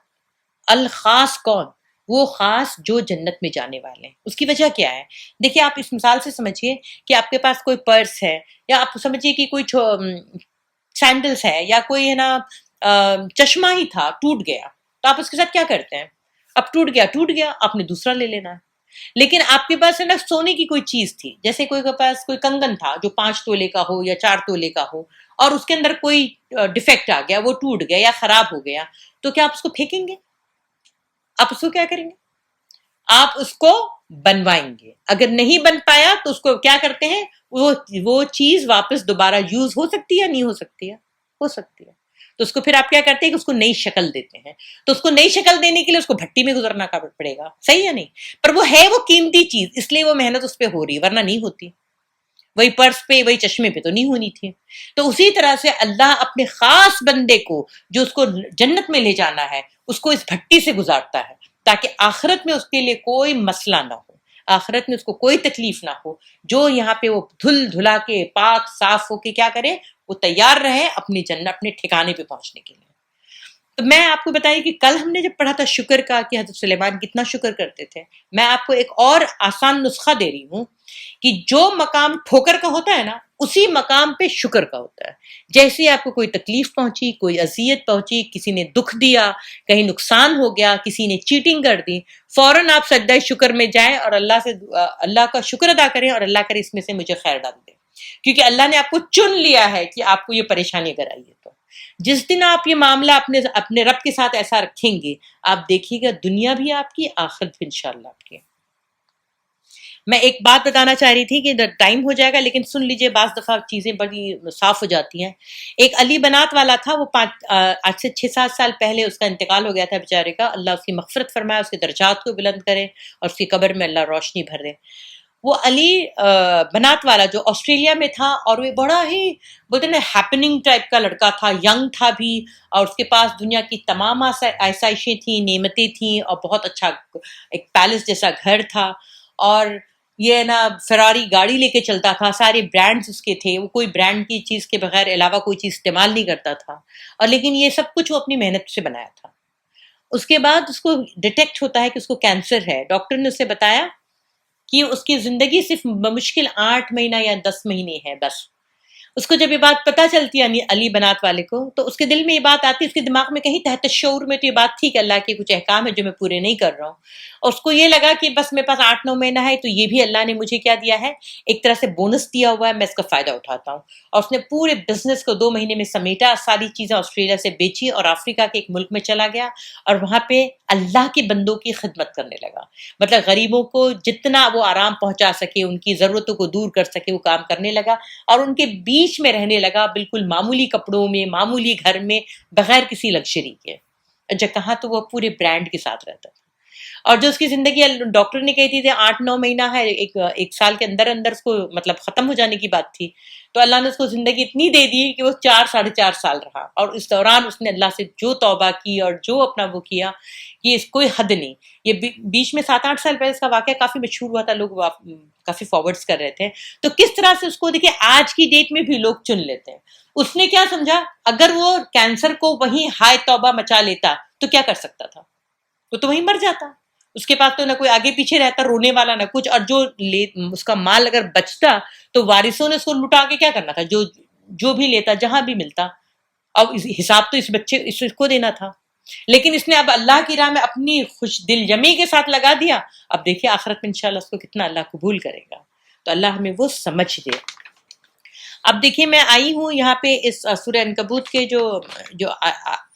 الخاص کون؟ وہ خاص جو جنت میں جانے والے ہیں. اس کی وجہ کیا ہے؟ دیکھیے آپ اس مثال سے سمجھیے کہ آپ کے پاس کوئی پرس ہے یا آپ سمجھیے کہ کوئی سینڈلز ہے یا کوئی ہے نا چشمہ ہی تھا ٹوٹ گیا، تو آپ اس کے ساتھ کیا کرتے ہیں؟ اب ٹوٹ گیا آپ نے دوسرا لے لینا ہے. لیکن آپ کے پاس ہے نا سونے کی کوئی چیز تھی، جیسے کوئی کے پاس کوئی کنگن تھا جو 5 تولے کا ہو یا 4 تولے کا ہو اور اس کے اندر کوئی ڈیفیکٹ آ گیا، وہ ٹوٹ گیا یا خراب ہو گیا، تو کیا آپ اس کو پھینکیں گے؟ آپ اس کو کیا کریں گے؟ آپ اس کو بنوائیں گے. اگر نہیں بن پایا تو اس کو کیا کرتے ہیں؟ وہ چیز واپس دوبارہ یوز ہو سکتی ہے؟ نہیں ہو سکتی ہے؟ ہو سکتی ہے. تو اس کو پھر آپ کیا کرتے ہیں کہ اس کو نئی شکل دیتے ہیں. تو اس کو نئی شکل دینے کے لیے اس کو بھٹی میں گزرنا پڑے گا، صحیح ہے نہیں؟ پر وہ ہے وہ قیمتی چیز، اس لیے وہ محنت اس پہ ہو رہی ہے، ورنہ نہیں ہوتی. وہی پرس پہ وہی چشمے پہ تو نہیں ہونی تھی. تو اسی طرح سے اللہ اپنے خاص بندے کو جو اس کو جنت میں لے جانا ہے اس کو اس بھٹی سے گزارتا ہے تاکہ آخرت میں اس کے لیے کوئی مسئلہ نہ ہو، آخرت میں اس کو کوئی تکلیف نہ ہو. جو یہاں پہ وہ دھل دھلا کے پاک صاف ہو کے کیا کرے، وہ تیار رہے اپنی جنت اپنے ٹھکانے پہ پہنچنے کے لیے. تو میں آپ کو بتائیے کہ کل ہم نے جب پڑھا تھا شکر کا کہ حضرت سلیمان کتنا شکر کرتے تھے، میں آپ کو ایک اور آسان نسخہ دے رہی ہوں کہ جو مقام ٹھوکر کا ہوتا ہے نا اسی مقام پہ شکر کا ہوتا ہے. جیسے آپ کو کوئی تکلیف پہنچی، کوئی اذیت پہنچی، کسی نے دکھ دیا، کہیں نقصان ہو گیا، کسی نے چیٹنگ کر دی، فوراً آپ سجدہ شکر میں جائیں اور اللہ کا شکر ادا کریں اور اللہ کرے اس میں سے مجھے خیر ڈال دے، کیونکہ اللہ نے آپ کو چن لیا ہے کہ آپ کو یہ پریشانی اگر آئی ہے. تو جس دن آپ یہ معاملہ اپنے رب کے ساتھ ایسا رکھیں گے، آپ دیکھیے گا دنیا بھی آپ کی، آخرت بھی انشاءاللہ آپ کی. میں ایک بات بتانا چاہ رہی تھی کہ ٹائم ہو جائے گا لیکن سن لیجئے، بعض دفعہ چیزیں بڑی صاف ہو جاتی ہیں. ایک علی بنات والا تھا، وہ آج سے 6-7 سال پہلے اس کا انتقال ہو گیا تھا بیچارے کا. اللہ اس کی مغفرت فرمائے، اس کے درجات کو بلند کرے اور اس کی قبر میں اللہ روشنی بھر دے. وہ علی بنات والا جو آسٹریلیا میں تھا، اور وہ بڑا ہی بولتے نا ہیپننگ ٹائپ کا لڑکا تھا، ینگ تھا بھی، اور اس کے پاس دنیا کی تمام آسائشیں تھیں، نعمتیں تھیں، اور بہت اچھا ایک پیلس جیسا گھر تھا، اور یہ نا فراری گاڑی لے کے چلتا تھا، سارے برانڈز اس کے تھے، وہ کوئی برانڈ کی چیز کے بغیر علاوہ کوئی چیز استعمال نہیں کرتا تھا. اور لیکن یہ سب کچھ وہ اپنی محنت سے بنایا تھا. اس کے بعد اس کو ڈیٹیکٹ ہوتا ہے کہ اس کو کینسر ہے. ڈاکٹر نے اسے بتایا کہ اس کی زندگی صرف بمشکل 8 مہینہ یا 10 مہینے ہے بس. اس کو جب یہ بات پتہ چلتی ہے علی بنات والے کو، تو اس کے دل میں یہ بات آتی ہے، اس کے دماغ میں کہیں تحت شعور میں تو یہ بات تھی کہ اللہ کے کچھ احکام ہے جو میں پورے نہیں کر رہا ہوں، اور اس کو یہ لگا کہ بس میرے پاس 8-9 مہینہ ہے تو یہ بھی اللہ نے مجھے کیا دیا ہے، ایک طرح سے بونس دیا ہوا ہے، میں اس کا فائدہ اٹھاتا ہوں، اور اس نے پورے بزنس کو 2 مہینے میں سمیٹا، ساری چیزیں آسٹریلیا سے بیچی اور افریقہ کے ایک ملک میں چلا گیا، اور وہاں پہ اللہ کے بندوں کی خدمت کرنے لگا، مطلب غریبوں کو جتنا وہ آرام پہنچا سکے، ان کی ضرورتوں کو دور کر سکے، وہ کام کرنے لگا، اور ان کے بیچ میں رہنے لگا، بالکل معمولی کپڑوں میں، معمولی گھر میں، بغیر کسی لگژری کے، جب کہاں تو وہ پورے برانڈ کے ساتھ رہتا تھا، اور جو اس کی زندگی ڈاکٹر نے کہی تھی 8-9 مہینہ ہے، ایک سال کے اندر اندر اس کو مطلب ختم ہو جانے کی بات تھی، تو اللہ نے اس کو زندگی اتنی دے دی کہ وہ 4-4.5 سال رہا، اور اس دوران اس نے اللہ سے جو توبہ کی اور جو اپنا وہ کیا کہ اس کوئی حد نہیں۔ یہ بیچ میں 7-8 سال پہلے اس کا واقعہ کافی مشہور ہوا تھا، لوگ کافی فارورڈز کر رہے تھے، تو کس طرح سے اس کو دیکھیں آج کی ڈیٹ میں بھی لوگ چن لیتے ہیں۔ اس نے کیا سمجھا، اگر وہ کینسر کو وہیں ہائے توبہ مچا لیتا تو کیا کر سکتا تھا، وہ تو وہیں مر جاتا، اس کے پاس تو نہ کوئی آگے پیچھے رہتا رونے والا نہ کچھ، اور جو اس کا مال اگر بچتا تو وارثوں نے اس کو لٹا کے کیا کرنا تھا، جو بھی لیتا جہاں بھی ملتا، اب حساب تو اس کو دینا تھا، لیکن اس نے اب اللہ کی راہ میں اپنی خوش دل جمی کے ساتھ لگا دیا، اب دیکھیے آخرت میں انشاءاللہ اس کو کتنا اللہ قبول کرے گا، تو اللہ ہمیں وہ سمجھ دے۔ اب دیکھیے میں آئی ہوں یہاں پہ اس سورہ عنکبوت کے جو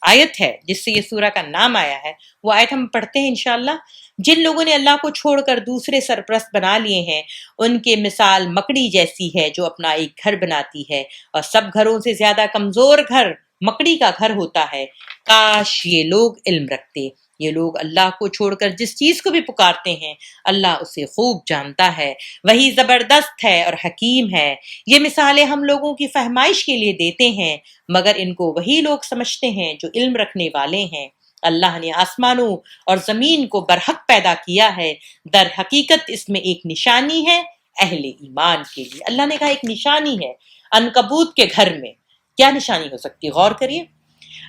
آیت ہے جس سے یہ سورہ کا نام آیا ہے، وہ آیت ہم پڑھتے ہیں انشاءاللہ۔ جن لوگوں نے اللہ کو چھوڑ کر دوسرے سرپرست بنا لیے ہیں، ان کے مثال مکڑی جیسی ہے جو اپنا ایک گھر بناتی ہے، اور سب گھروں سے زیادہ کمزور گھر مکڑی کا گھر ہوتا ہے۔ کاش یہ لوگ علم رکھتے، یہ لوگ اللہ کو چھوڑ کر جس چیز کو بھی پکارتے ہیں اللہ اسے خوب جانتا ہے، وہی زبردست ہے اور حکیم ہے۔ یہ مثالیں ہم لوگوں کی فہمائش کے لیے دیتے ہیں، مگر ان کو وہی لوگ سمجھتے ہیں جو علم رکھنے والے ہیں۔ اللہ نے آسمانوں اور زمین کو برحق پیدا کیا ہے، در حقیقت اس میں ایک نشانی ہے اہل ایمان کے لیے۔ اللہ نے کہا ایک نشانی ہے عنکبوت کے گھر میں، کیا نشانی ہو سکتی ہے؟ غور کریے۔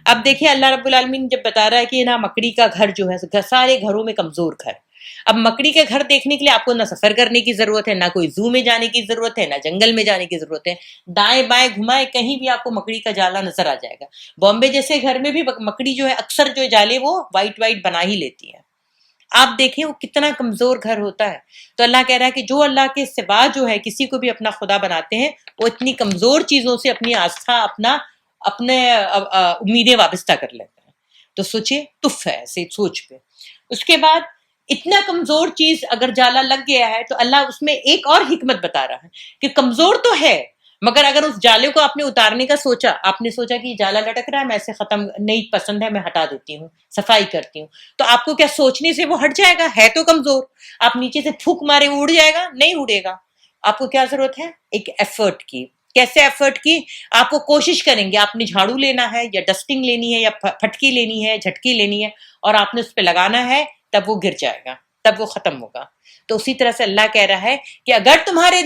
اب دیکھیں اللہ رب العالمین جب بتا رہا ہے کہ نا مکڑی کا گھر جو ہے، سارے گھروں میں کمزور گھر، اب مکڑی کے گھر دیکھنے کے لیے آپ کو نہ سفر کرنے کی ضرورت ہے، نہ کوئی زو میں جانے کی ضرورت ہے، نہ جنگل میں جانے کی ضرورت ہے، دائیں بائیں گھمائے کہیں بھی آپ کو مکڑی کا جالا نظر آ جائے گا۔ بامبے جیسے گھر میں بھی مکڑی جو ہے اکثر جو جالے وہ وائٹ بنا ہی لیتی ہے، آپ دیکھیں وہ کتنا کمزور گھر ہوتا ہے۔ تو اللہ کہہ رہا ہے کہ جو اللہ کے سوا جو ہے کسی کو بھی اپنا خدا بناتے ہیں، وہ اتنی کمزور چیزوں سے اپنی آستھا اپنے امیدیں وابستہ کر لیتے ہیں۔ تو سوچے تف ہے ایسے سوچ پہ۔ اس کے بعد اتنا کمزور چیز اگر جالا لگ گیا ہے تو اللہ اس میں ایک اور حکمت بتا رہا ہے کہ کمزور تو ہے، مگر اگر اس جالے کو آپ نے اتارنے کا سوچا، آپ نے سوچا کہ یہ جالا لٹک رہا ہے، میں اسے ختم نہیں پسند ہے، میں ہٹا دیتی ہوں، صفائی کرتی ہوں، تو آپ کو کیا سوچنے سے وہ ہٹ جائے گا؟ ہے تو کمزور، آپ نیچے سے پھونک مارے وہ اڑ جائے گا؟ نہیں اڑے گا۔ آپ کو کیا ضرورت ہے؟ ایک ایفرٹ کی۔ کیسے ایفرٹ کی؟ آپ کو کوشش کریں گے، آپ نے جھاڑو لینا ہے یا ڈسٹنگ لینی ہے یا پھٹکی لینی ہے، جھٹکی لینی ہے، اور آپ نے اس پہ لگانا ہے، تب وہ گر جائے گا، تب وہ ختم ہوگا۔ تو اسی طرح سے اللہ کہہ رہا ہے کہ اگر تمہارے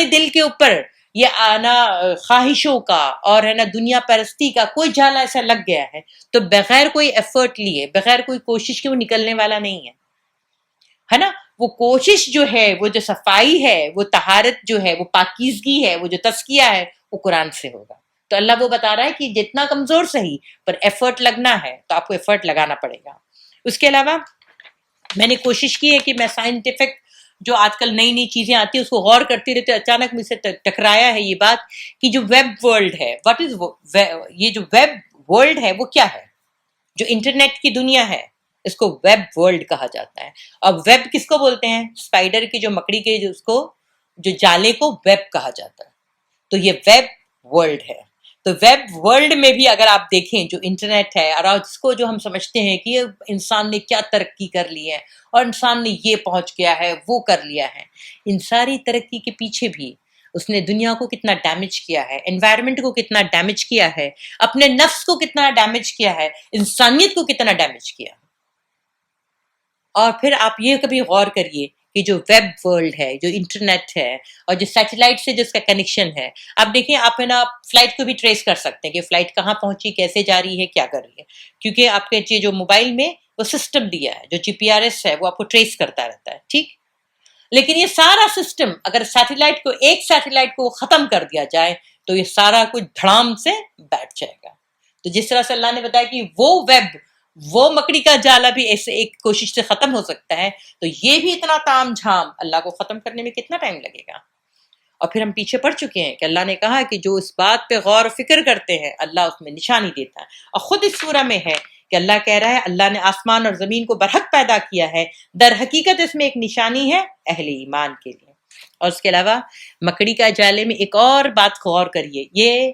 دل کے اوپر یہ آنا خواہشوں کا اور ہے نا دنیا پرستی کا کوئی جالا ایسا لگ گیا ہے، تو بغیر کوئی ایفرٹ لیے، بغیر کوئی کوشش کے وہ نکلنے والا نہیں ہے نا۔ وہ کوشش جو ہے، وہ جو صفائی ہے، وہ طہارت جو ہے، وہ پاکیزگی ہے، وہ جو تزکیہ ہے، وہ قرآن سے ہوگا۔ تو اللہ وہ بتا رہا ہے کہ جتنا کمزور صحیح پر ایفرٹ لگنا ہے تو آپ کو ایفرٹ لگانا پڑے گا۔ اس کے علاوہ میں نے کوشش کی ہے کہ میں سائنٹیفک جو آج کل نئی نئی چیزیں آتی ہیں اس کو غور کرتی رہتی ہوں۔ اچانک مجھ سے ٹکرایا ہے یہ بات کہ جو ویب ورلڈ ہے، یہ جو ویب ورلڈ ہے وہ کیا ہے؟ جو انٹرنیٹ کی دنیا ہے اس کو ویب ورلڈ کہا جاتا ہے۔ اور ویب کس کو بولتے ہیں؟ اسپائڈر کی جو مکڑی کے جو جالے کو ویب کہا جاتا ہے۔ تو یہ ویب ورلڈ ہے۔ تو ویب ورلڈ میں بھی اگر آپ دیکھیں جو انٹرنیٹ ہے، اور اس کو جو ہم سمجھتے ہیں کہ انسان نے کیا ترقی کر لی ہے اور انسان نے یہ پہنچ گیا ہے، وہ کر لیا ہے، ان ساری ترقی کے پیچھے بھی اس نے دنیا کو کتنا ڈیمیج کیا ہے، انوائرمنٹ کو کتنا ڈیمیج کیا ہے، اپنے نفس کو کتنا ڈیمیج کیا ہے، انسانیت کو کتنا ڈیمیج کیا۔ اور پھر آپ یہ کبھی غور کریے کہ جو ویب ورلڈ ہے، جو انٹرنیٹ ہے، اور جو سیٹلائٹ سے جس کا کنیکشن ہے، آپ دیکھیں آپ ہے نا فلائٹ کو بھی ٹریس کر سکتے ہیں کہ فلائٹ کہاں پہنچی، کیسے جا رہی ہے، کیا کر رہی ہے، کیونکہ آپ کے جو موبائل میں وہ سسٹم دیا ہے، جو GPS ہے وہ آپ کو ٹریس کرتا رہتا ہے، ٹھیک۔ لیکن یہ سارا سسٹم اگر سیٹلائٹ کو ایک سیٹلائٹ کو ختم کر دیا جائے تو یہ سارا کچھ دھڑام سے بیٹھ جائے گا. تو جس طرح سے اللہ نے بتایا کہ وہ ویب، وہ مکڑی کا جالا بھی ایسے ایک کوشش سے ختم ہو سکتا ہے، تو یہ بھی اتنا تام جھام اللہ کو ختم کرنے میں کتنا ٹائم لگے گا. اور پھر ہم پیچھے پڑ چکے ہیں کہ اللہ نے کہا کہ جو اس بات پہ غور و فکر کرتے ہیں اللہ اس میں نشانی دیتا ہے. اور خود اس سورہ میں ہے کہ اللہ کہہ رہا ہے اللہ نے آسمان اور زمین کو برحق پیدا کیا ہے، در حقیقت اس میں ایک نشانی ہے اہل ایمان کے لیے. اور اس کے علاوہ مکڑی کا جالے میں ایک اور بات غور کریے، یہ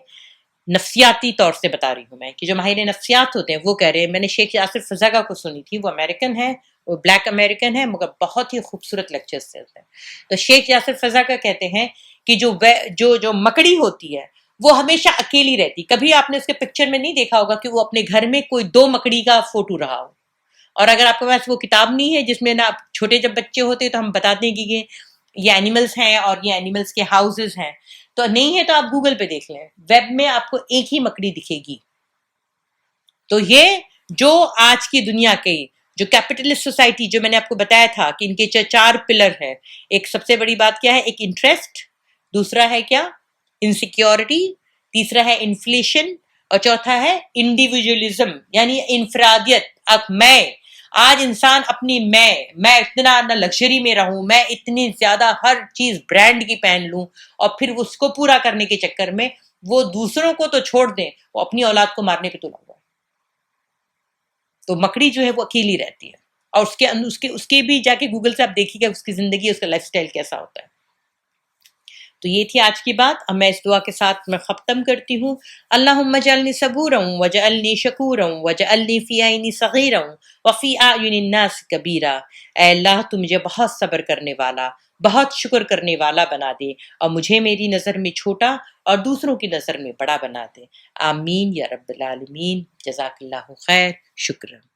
نفسیاتی طور سے بتا رہی ہوں میں کہ جو ماہر نفسیات ہوتے ہیں وہ کہہ رہے ہیں، میں نے شیخ یاسر فزاگا کو سنی تھی، وہ امریکن ہے، وہ بلیک امریکن ہے، مگر بہت ہی خوبصورت لیکچرز دیتے ہیں. تو شیخ یاسر فزاگا کہتے ہیں کہ جو مکڑی ہوتی ہے وہ ہمیشہ اکیلی رہتی. کبھی آپ نے اس کے پکچر میں نہیں دیکھا ہوگا کہ وہ اپنے گھر میں کوئی 2 مکڑی کا فوٹو رہا ہو. اور اگر آپ کے پاس وہ کتاب نہیں ہے جس میں نا چھوٹے جب بچے ہوتے تو ہم بتاتے ہیں کہ یہ اینیملز ہیں اور یہ اینیملز کے ہاؤسز ہیں، تو نہیں ہے تو آپ گوگل پہ دیکھ لیں، ویب میں آپ کو ایک ہی مکڑی دکھے گی. تو یہ جو آج کی دنیا کے جو کیپٹلسٹ سوسائٹی جو میں نے آپ کو بتایا تھا کہ ان کے 4 پلر ہیں، ایک سب سے بڑی بات کیا ہے، ایک انٹرسٹ، دوسرا ہے کیا انسیکیورٹی، تیسرا ہے انفلیشن، اور چوتھا ہے انڈیویجولزم یعنی انفرادیت. اب میں آج انسان اپنی میں اتنا نہ لگژری میں رہوں، میں اتنی زیادہ ہر چیز برانڈ کی پہن لوں، اور پھر اس کو پورا کرنے کے چکر میں وہ دوسروں کو تو چھوڑ دیں، وہ اپنی اولاد کو مارنے پہ تلا ہوا ہے. تو مکڑی جو ہے وہ اکیلی رہتی ہے، اور اس کے بھی جا کے گوگل سے آپ دیکھیے گا اس کی زندگی، اس کا لائف سٹائل کیسا ہوتا ہے. تو یہ تھی آج کی بات. اب میں اس دعا کے ساتھ میں ختم کرتی ہوں. اللہم اجعلنی صبورا وجعلنی شکورا وجعلنی فی عینی صغیرا وفی اعین الناس کبیرا. اے اللہ تو مجھے بہت صبر کرنے والا، بہت شکر کرنے والا بنا دے، اور مجھے میری نظر میں چھوٹا اور دوسروں کی نظر میں بڑا بنا دے. آمین یا رب العالمین. جزاک اللہ خیر. شکرا.